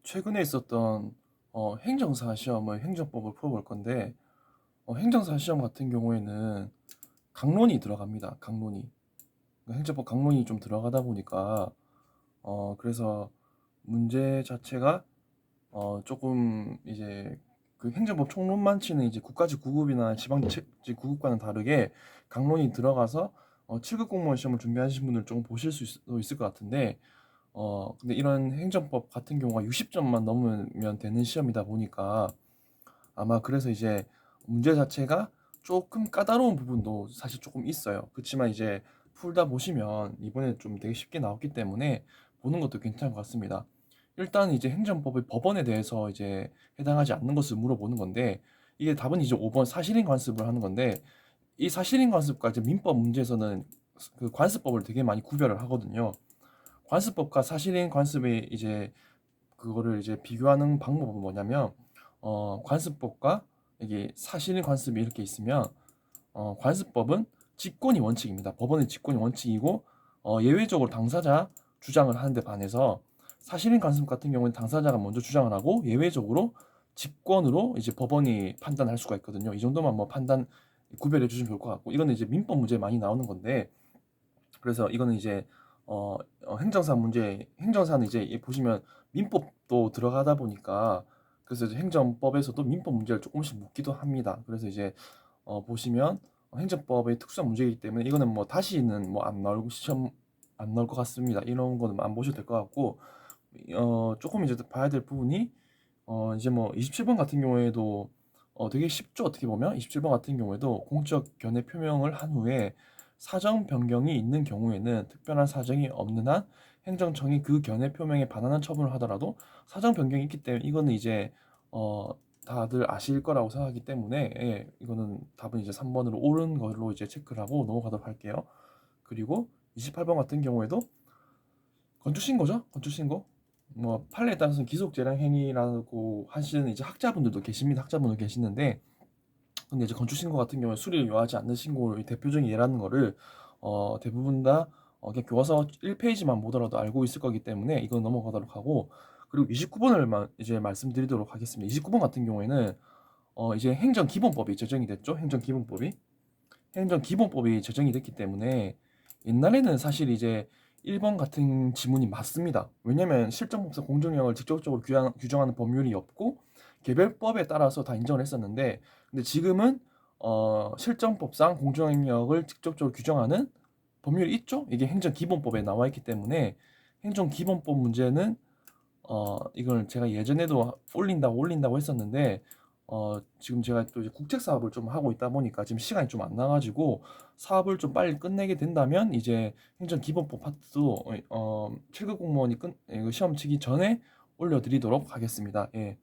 최근에 있었던 행정사 시험의 행정법을 풀어볼 건데, 행정사 시험 같은 경우에는 강론이 들어갑니다. 강론이. 행정법 강론이 좀 들어가다 보니까 그래서 문제 자체가 조금 이제 그 행정법 총론만 치는 이제 국가직 9급이나 지방직 9급과는 다르게 강론이 들어가서 7급 공무원 시험을 준비하신 분들 좀 보실 수 있을 것 같은데, 근데 이런 행정법 같은 경우가 60점만 넘으면 되는 시험이다 보니까 아마 그래서 이제 문제 자체가 조금 까다로운 부분도 사실 조금 있어요. 그렇지만 이제 풀다 보시면 이번에 좀 되게 쉽게 나왔기 때문에 보는 것도 괜찮을 것 같습니다. 일단 이제 행정법의 법원에 대해서 이제 해당하지 않는 것을 물어보는 건데, 이게 답은 이제 5번 사실인 관습을 하는 건데, 이 사실인 관습과 이제 민법 문제에서는 그 관습법을 되게 많이 구별을 하거든요. 관습법과 사실인 관습의 이제 그거를 이제 비교하는 방법은 뭐냐면, 관습법과 이게 사실인 관습이 이렇게 있으면, 관습법은 직권이 원칙입니다. 법원의 직권이 원칙이고, 예외적으로 당사자 주장을 하는데 반해서 사실인 관습 같은 경우는 당사자가 먼저 주장을 하고 예외적으로 직권으로 이제 법원이 판단할 수가 있거든요. 이 정도만 뭐 판단 구별해 주시면 좋을 것 같고, 이거는 이제 민법 문제에 많이 나오는 건데, 그래서 이거는 이제 행정사 문제, 행정사는 이제 보시면 민법도 들어가다 보니까 그래서 이제 행정법에서도 민법 문제를 조금씩 묻기도 합니다. 그래서 이제 보시면 행정법의 특수한 문제이기 때문에 이거는 뭐 다시는 뭐 안 나올 시험 안 나올 것 같습니다. 이런 거는 안 보셔도 될 것 같고, 조금 이제 봐야 될 부분이 이제 뭐 27번 같은 경우에도 되게 쉽죠. 어떻게 보면 27번 같은 경우에도 공적 견해 표명을 한 후에 사정 변경이 있는 경우에는 특별한 사정이 없는 한 행정청이 그 견해 표명에 반하는 처분을 하더라도 사정 변경이 있기 때문에 이거는 이제 어 다들 아실 거라고 생각하기 때문에, 예, 이거는 답은 이제 3번으로 옳은 걸로 이제 체크를 하고 넘어가도록 할게요. 그리고 28번 같은 경우에도 건축신고죠. 건축신고. 뭐 판례에 따라서는 기속재량 행위라고 하시는 이제 학자분들도 계십니다. 학자분들 계시는데, 근데 이제 건축신고 같은 경우에 수리를 요하지 않는 신고의 대표적인 예라는 거를 대부분 다 그냥 교과서 1페이지만 보더라도 알고 있을 거기 때문에 이건 넘어가도록 하고, 그리고 29번을 이제 말씀드리도록 하겠습니다. 29번 같은 경우에는 이제 행정기본법이 제정이 됐죠. 행정기본법이 제정이 됐기 때문에 옛날에는 사실 이제 1번 같은 지문이 맞습니다. 왜냐면 실정법상 공정령을 직접적으로 규정하는 법률이 없고 개별법에 따라서 다 인정을 했었는데, 근데 지금은 실정법상 공정력을 직접적으로 규정하는 법률이 있죠. 이게 행정기본법에 나와 있기 때문에 행정기본법 문제는 이걸 제가 예전에도 올린다고 했었는데, 지금 제가 또 이제 국책 사업을 좀 하고 있다 보니까 지금 시간이 좀 안 나가지고 사업을 좀 빨리 끝내게 된다면 이제 행정기본법 파트도 7급 공무원이 이거 시험 치기 전에 올려드리도록 하겠습니다. 예.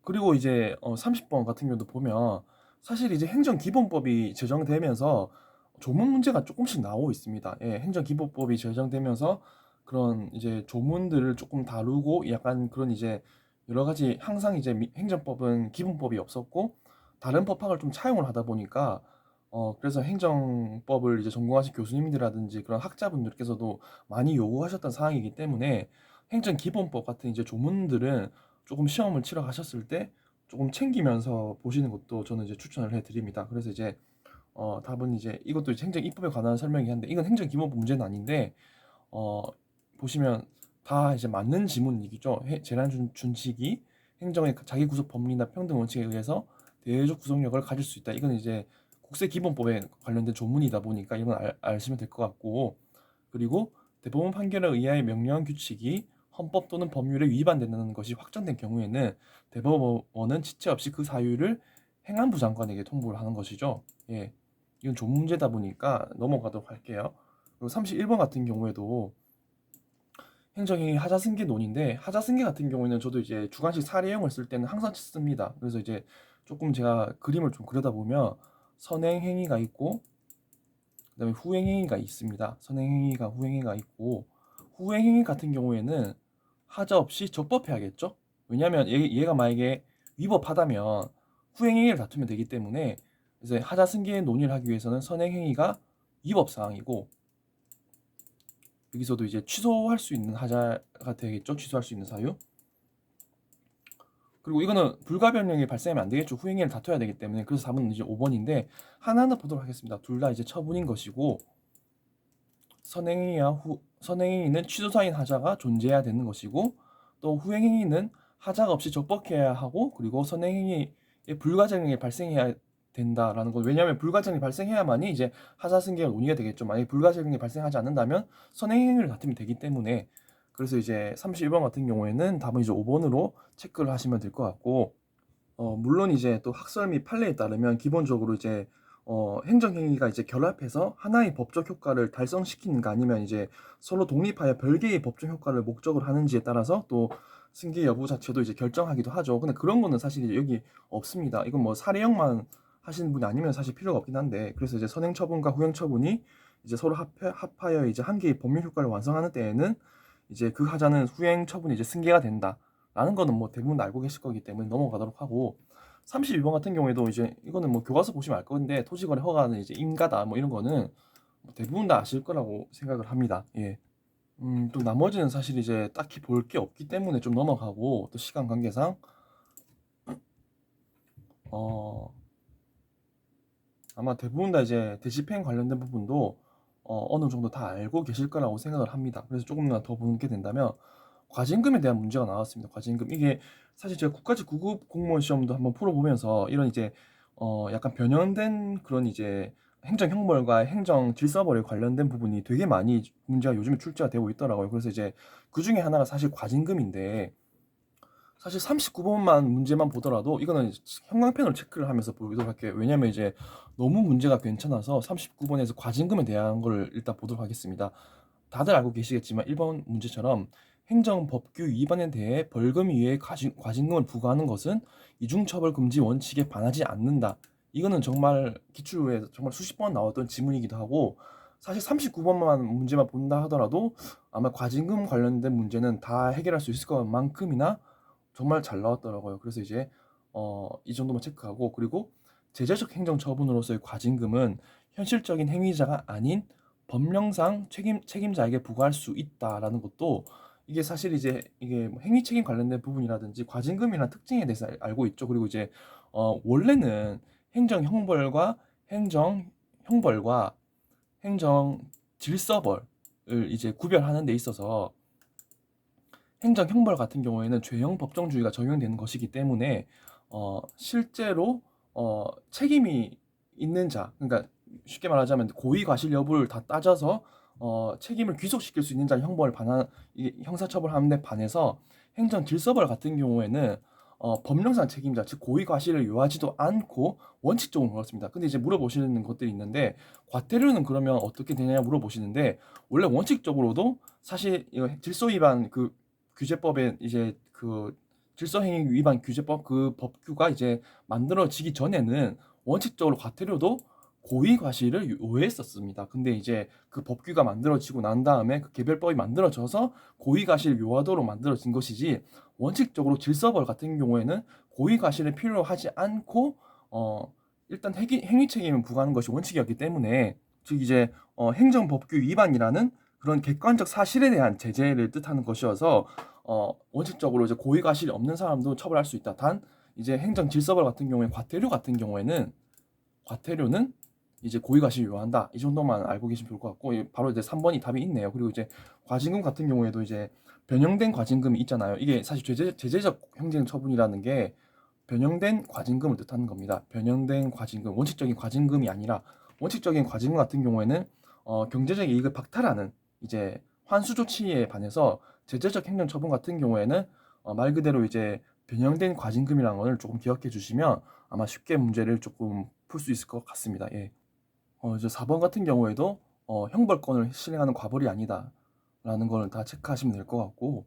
그리고 이제 30번 같은 경우도 보면 사실 이제 행정기본법이 제정되면서 조문 문제가 조금씩 나오고 있습니다. 예, 행정기본법이 제정되면서 그런 이제 조문들을 조금 다루고 약간 그런 이제 여러 가지 항상 이제 행정법은 기본법이 없었고 다른 법학을 좀 차용을 하다 보니까 그래서 행정법을 이제 전공하신 교수님들이라든지 그런 학자분들께서도 많이 요구하셨던 사항이기 때문에 행정기본법 같은 이제 조문들은 조금 시험을 치러 가셨을 때 조금 챙기면서 보시는 것도 저는 이제 추천을 해드립니다. 그래서 이제 답은 이제 이것도 이제 행정 입법에 관한 설명이 한데 이건 행정 기본법 문제는 아닌데, 어 보시면 다 이제 맞는 지문이죠. 재난 준칙이 행정의 자기 구속 법리나 평등 원칙에 의해서 대외적 구속력을 가질 수 있다. 이건 이제 국세기본법에 관련된 조문이다 보니까 이건 아시면 될 것 같고, 그리고 대법원 판결에 의하여 명령한 규칙이 헌법 또는 법률에 위반된다는 것이 확정된 경우에는 대법원은 지체 없이 그 사유를 행안부 장관에게 통보를 하는 것이죠. 예, 이건 좀 문제다 보니까 넘어가도록 할게요. 그리고 31번 같은 경우에도 행정행위 하자승계 논인데, 하자승계 같은 경우에는 저도 이제 주관식 사례형을 쓸 때는 항상 씁니다. 그래서 이제 조금 제가 그림을 좀 그려다 보면 선행행위가 있고 그다음에 후행행위가 있습니다. 선행행위가 후행행위가 있고, 후행행위 같은 경우에는 하자 없이 적법해야겠죠. 왜냐하면 얘가 만약에 위법하다면 후행행위를 다투면 되기 때문에, 이제 하자 승계의 논의를 하기 위해서는 선행행위가 위법 사항이고, 여기서도 이제 취소할 수 있는 하자가 되겠죠. 취소할 수 있는 사유. 그리고 이거는 불가변력이 발생하면 안 되겠죠. 후행위를 다퉈야 되기 때문에. 그래서 4번은 이제 5번인데 하나하나 보도록 하겠습니다. 둘 다 이제 처분인 것이고, 선행행위는 취소사인 하자가 존재해야 되는 것이고, 또 후행행위는 하자가 없이 적법해야 하고, 그리고 선행행위에 불가증이 발생해야 된다라는 것. 왜냐하면 불가증이 발생해야만이 이제 하자 승계가 논의가 되겠죠. 만약에 불가증이 발생하지 않는다면 선행행위를 다투면 되기 때문에. 그래서 이제 31번 같은 경우에는 답은 이제 5번으로 체크를 하시면 될 것 같고, 물론 이제 또 학설 및 판례에 따르면 기본적으로 이제 행정행위가 이제 결합해서 하나의 법적 효과를 달성시키는가 아니면 이제 서로 독립하여 별개의 법적 효과를 목적으로 하는지에 따라서 또 승계 여부 자체도 이제 결정하기도 하죠. 근데 그런 거는 사실 이제 여기 없습니다. 이건 뭐 사례형만 하시는 분이 아니면 사실 필요가 없긴 한데, 그래서 이제 선행 처분과 후행 처분이 이제 서로 합하여 이제 한 개의 법률 효과를 완성하는 때에는 이제 그 하자는 후행 처분이 이제 승계가 된다. 라는 거는 뭐 대부분 알고 계실 거기 때문에 넘어가도록 하고, 32번 같은 경우에도 이제 이거는 뭐 교과서 보시면 알 건데, 토지거래 허가는 이제 임가다 뭐 이런 거는 뭐 대부분 다 아실 거라고 생각을 합니다. 예. 또 나머지는 사실 이제 딱히 볼 게 없기 때문에 좀 넘어가고, 또 시간 관계상 아마 대부분 다 이제 대집행 관련된 부분도 어느 정도 다 알고 계실 거라고 생각을 합니다. 그래서 조금만 더 보게 된다면 과징금에 대한 문제가 나왔습니다. 과징금, 이게 사실 제가 국가직 9급 공무원 시험도 한번 풀어보면서 이런 이제 약간 변형된 그런 이제 행정형벌과 행정질서벌에 관련된 부분이 되게 많이 문제가 요즘에 출제가 되고 있더라고요. 그래서 이제 그 중에 하나가 사실 과징금인데, 사실 39번만 문제만 보더라도 이거는 형광펜으로 체크를 하면서 보도록 할게요. 왜냐면 이제 너무 문제가 괜찮아서 39번에서 과징금에 대한 걸 일단 보도록 하겠습니다. 다들 알고 계시겠지만 1번 문제처럼 행정법규 위반에 대해 벌금 이외의 과징금을 부과하는 것은 이중처벌 금지 원칙에 반하지 않는다. 이거는 정말 기출에 정말 수십 번 나왔던 지문이기도 하고, 사실 39번만 문제만 본다 하더라도 아마 과징금 관련된 문제는 다 해결할 수 있을 것만큼이나 정말 잘 나왔더라고요. 그래서 이제 이 정도만 체크하고, 그리고 제재적 행정처분으로서의 과징금은 현실적인 행위자가 아닌 법령상 책임자에게 부과할 수 있다라는 것도, 이게 사실 이제 이게 뭐 행위 책임 관련된 부분이라든지 과징금이라는 특징에 대해서 알고 있죠. 그리고 이제 원래는 행정형벌과 행정질서벌을 이제 구별하는 데 있어서 행정형벌 같은 경우에는 죄형 법정주의가 적용되는 것이기 때문에 실제로 책임이 있는 자, 그러니까 쉽게 말하자면 고의 과실 여부를 다 따져서 책임을 귀속시킬 수 있는 자 형벌을 형사처벌하는 데 반해서 행정질서벌 같은 경우에는 법령상 책임자, 즉 고의 과실을 요하지도 않고 원칙적으로 그렇습니다. 근데 이제 물어보시는 것들이 있는데, 과태료는 그러면 어떻게 되냐 물어보시는데, 원래 원칙적으로도 사실 이거 질서 위반 그 규제법에 이제 그 질서행위 위반 규제법 그 법규가 이제 만들어지기 전에는 원칙적으로 과태료도 고의 과실을 요했었습니다. 근데 이제 그 법규가 만들어지고 난 다음에 그 개별법이 만들어져서 고의 과실 요하도록 만들어진 것이지, 원칙적으로 질서벌 같은 경우에는 고의 과실을 필요로 하지 않고 일단 행위 책임을 부과하는 것이 원칙이었기 때문에, 즉 이제 행정법규 위반이라는 그런 객관적 사실에 대한 제재를 뜻하는 것이어서 원칙적으로 이제 고의 과실이 없는 사람도 처벌할 수 있다. 단 이제 행정 질서벌 같은 경우에 과태료 같은 경우에는 과태료는 이제 고의 과실을 요한다. 이 정도만 알고 계시면 좋을 것 같고, 바로 이제 3번이 답이 있네요. 그리고 이제 과징금 같은 경우에도 이제 변형된 과징금이 있잖아요. 이게 사실 제재적 행정 처분이라는 게 변형된 과징금을 뜻하는 겁니다. 변형된 과징금, 원칙적인 과징금이 아니라, 원칙적인 과징금 같은 경우에는 경제적 이익을 박탈하는 이제 환수 조치에 반해서, 제재적 행정 처분 같은 경우에는 말 그대로 이제 변형된 과징금이라는 것을 조금 기억해 주시면 아마 쉽게 문제를 조금 풀 수 있을 것 같습니다. 예. 이제 4번 같은 경우에도 형벌권을 실행하는 과벌이 아니다라는 걸 다 체크하시면 될 것 같고,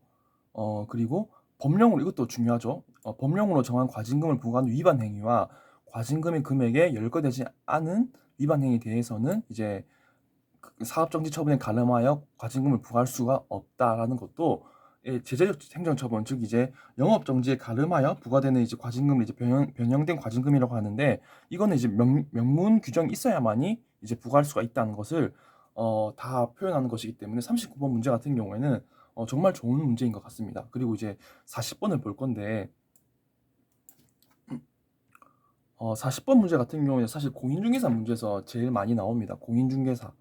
그리고 법령으로, 이것도 중요하죠. 법령으로 정한 과징금을 부과한 위반 행위와 과징금의 금액에 열거되지 않은 위반 행위에 대해서는 이제 사업정지 처분에 가름하여 과징금을 부과할 수가 없다라는 것도 제재적 행정처분, 즉 이제 영업정지에 가름하여 부과되는 이제 과징금을 이제 변형된 과징금이라고 하는데, 이거는 이제 명문 규정이 있어야만이 이제 부과할 수가 있다는 것을 다 표현하는 것이기 때문에 39번 문제 같은 경우에는 정말 좋은 문제인 것 같습니다. 그리고 이제 40번을 볼 건데, 40번 문제 같은 경우에 사실 공인중개사 문제에서 제일 많이 나옵니다. 공인중개사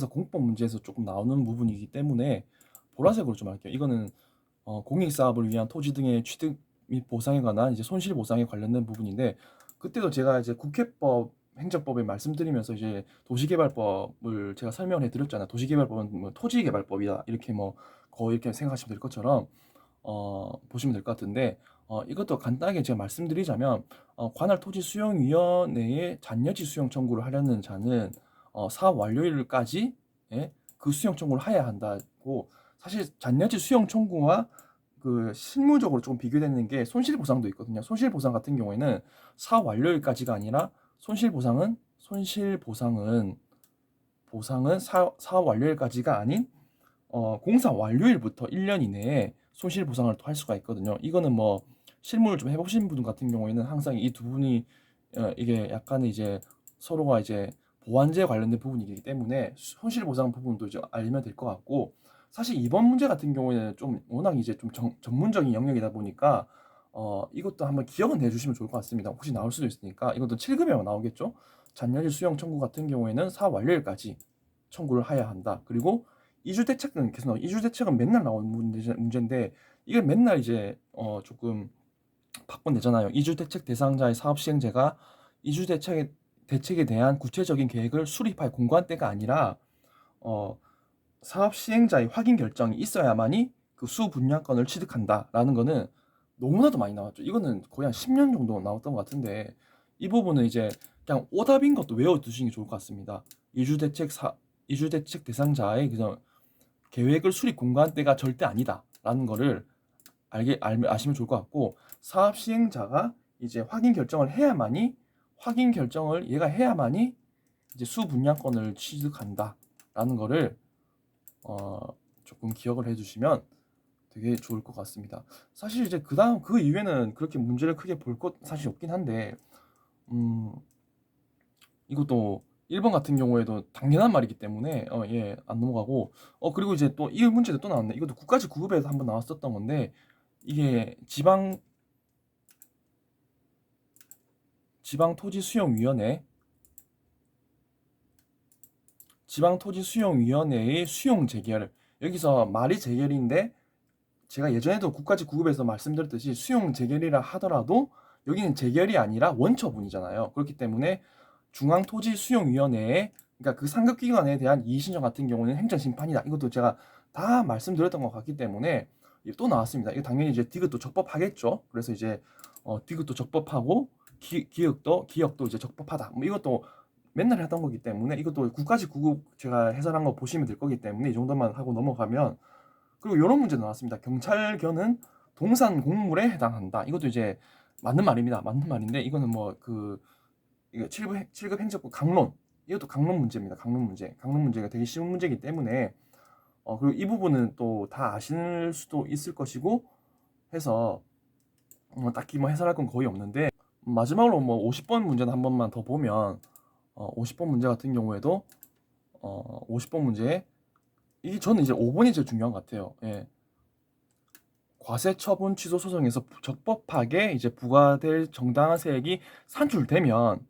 공법 문제에서 조금 나오는 부분이기 때문에 보라색으로 좀 할게요. 이거는 공익사업을 위한 토지 등의 취득 및 보상에 관한 이제 손실 보상에 관련된 부분인데, 그때도 제가 이제 국회법 행정법을 말씀드리면서 이제 도시개발법을 제가 설명을 해드렸잖아요. 도시개발법은 뭐 토지개발법이다 이렇게 뭐 거의 이렇게 생각하시면 될 것처럼 보시면 될 것 같은데, 이것도 간단하게 제가 말씀드리자면, 관할 토지수용위원회에 잔여지 수용 청구를 하려는 자는 사업 완료일까지, 예, 그 수용 청구를 해야 한다고. 사실 잔여지 수용 청구와 그 실무적으로 조금 비교되는 게 손실보상도 있거든요. 손실보상 같은 경우에는 사업 완료일까지가 아니라 보상은 사업 완료일까지가 아닌 공사 완료일부터 1년 이내에 손실보상을 또 할 수가 있거든요. 이거는 뭐 실무를 좀 해보신 분 같은 경우에는 항상 이 두 분이 이게 약간의 이제 서로가 이제 보완제에 관련된 부분이기 때문에 손실보상 부분도 이제 알면 될 것 같고, 사실 이번 문제 같은 경우에는 좀 워낙 이제 좀 전문적인 영역이다 보니까 이것도 한번 기억은 해주시면 좋을 것 같습니다. 혹시 나올 수도 있으니까. 이것도 7급에 나오겠죠. 잔여지 수용 청구 같은 경우에는 사업 완료일까지 청구를 해야 한다. 그리고 이주대책은 계속 나오고, 이주대책은 맨날 나오는 문제인데, 이게 맨날 이제 조금 바꿔내잖아요. 이주대책 대상자의 사업 시행자가 대책에 대한 구체적인 계획을 수립할 공고한 때가 아니라 어, 사업 시행자의 확인 결정이 있어야만이 그 수분양권을 취득한다라는 거는 너무나도 많이 나왔죠. 이거는 거의 한 10년 정도 나왔던 것 같은데, 이 부분은 이제 그냥 오답인 것도 외워두시는 게 좋을 것 같습니다. 이주대책 대상자의 그냥 계획을 수립 공고한 때가 절대 아니다라는 거를 아시면 좋을 것 같고, 사업 시행자가 이제 확인 결정을 얘가 해야만이 이제 수분양권을 취득한다라는 거를 어, 조금 기억을 해주시면 되게 좋을 것 같습니다. 사실 이제 그다음 그 이후에는 그렇게 문제를 크게 볼 것 사실 없긴 한데, 음, 이것도 1번 같은 경우에도 당연한 말이기 때문에 예, 안 넘어가고, 그리고 이제 또 이 문제도 또 나왔네. 이것도 국가직 9급에서 한번 나왔었던 건데, 이게 지방토지수용위원회 지방토지수용위원회의 수용 재결. 여기서 말이 재결인데, 제가 예전에도 국가직 9급에서 말씀드렸듯이 수용 재결이라 하더라도 여기는 재결이 아니라 원처분이잖아요. 그렇기 때문에 중앙토지수용위원회에, 그러니까 그 상급기관에 대한 이의신청 같은 경우는 행정심판이다. 이것도 제가 다 말씀드렸던 것 같기 때문에 또 나왔습니다. 이거 당연히 이제 디귿도 적법하겠죠. 그래서 이제 디귿도 적법하고 기역도 이제 적법하다. 뭐 이것도 맨날 하던 거기 때문에 이것도 국가직 9급 제가 해설한 거 보시면 될 거기 때문에 이 정도만 하고 넘어가면. 그리고 이런 문제 나왔습니다. 경찰견은 동산 공물에 해당한다. 이것도 이제 맞는 말입니다. 맞는 말인데, 이거는 뭐 이거 7급 행정법 강론, 이것도 강론 문제입니다. 강론 문제가 되게 쉬운 문제이기 때문에 그리고 이 부분은 또 다 아실 수도 있을 것이고 해서 딱히 뭐 해설할 건 거의 없는데, 마지막으로 뭐 50번 문제는 한 번만 더 보면 50번 문제 같은 경우에도 50번 문제에 이게 저는 이제 5번이 제일 중요한 것 같아요. 예. 과세처분 취소 소송에서 적법하게 이제 부과될 정당한 세액이 산출되면,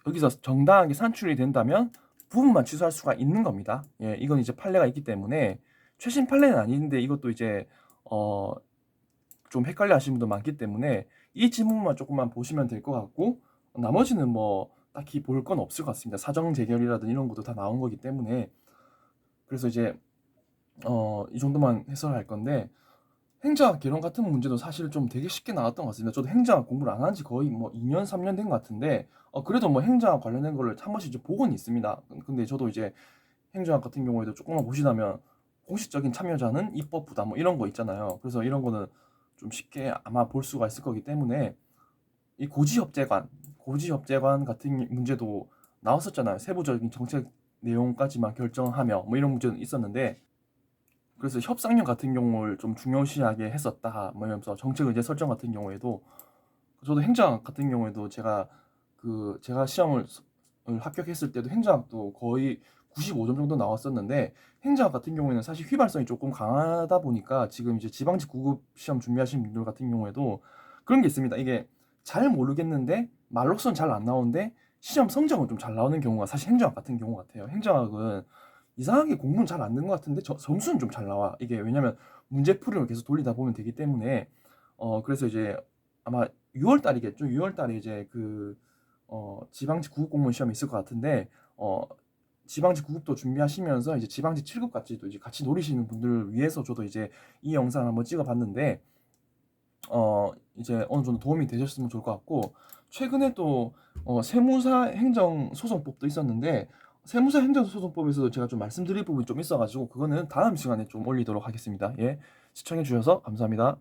여기서 정당하게 산출이 된다면 부분만 취소할 수가 있는 겁니다. 예, 이건 이제 판례가 있기 때문에 최신 판례는 아닌데, 이것도 이제 좀 헷갈려 하시는 분도 많기 때문에 이 지문만 조금만 보시면 될 것 같고, 나머지는 뭐 딱히 볼 건 없을 것 같습니다. 사정 재결이라든 이런 것도 다 나온 거기 때문에. 그래서 이제 이 정도만 해설할 건데, 행정학 개론 같은 문제도 사실 좀 되게 쉽게 나왔던 것 같습니다. 저도 행정학 공부를 안 한 지 거의 뭐 2년, 3년 된 것 같은데, 그래도 뭐 행정학 관련된 거를 한 번씩 이제 보고는 있습니다. 근데 저도 이제 행정학 같은 경우에도 조금만 보시다면 공식적인 참여자는 입법 부담 뭐 이런 거 있잖아요. 그래서 이런 거는 좀 쉽게 아마 볼 수가 있을 거기 때문에, 이 고지협재관 같은 문제도 나왔었잖아요. 세부적인 정책 내용까지만 결정하며 뭐 이런 문제는 있었는데, 그래서 협상력 같은 경우를 좀 중요시하게 했었다. 뭐 이러면서 정책 의제 설정 같은 경우에도, 저도 행정학 같은 경우에도 제가 시험을 합격했을 때도 행정학도 거의 95점 정도 나왔었는데, 행정학 같은 경우에는 사실 휘발성이 조금 강하다 보니까 지금 이제 지방직 9급 시험 준비하시는 분들 같은 경우에도 그런 게 있습니다. 이게 잘 모르겠는데 말로선 잘 안 나오는데 시험 성적은 좀 잘 나오는 경우가 사실 행정학 같은 경우 같아요. 행정학은 이상하게 공부는 잘 안 되는 것 같은데 점수는 좀 잘 나와. 이게 왜냐면 문제풀이를 계속 돌리다 보면 되기 때문에 그래서 이제 아마 6월 달이겠죠. 6월 달에 이제 지방직 구급 공무원 시험이 있을 것 같은데 지방직 구급도 준비하시면서 이제 지방직 7급까지도 이제 같이 노리시는 분들을 위해서 저도 이제 이 영상을 한번 찍어봤는데 이제 어느 정도 도움이 되셨으면 좋을 것 같고, 최근에 또 세무사 행정소송법도 있었는데 세무사 행정소송법에서도 제가 좀 말씀드릴 부분이 좀 있어가지고 그거는 다음 시간에 좀 올리도록 하겠습니다. 예, 시청해 주셔서 감사합니다.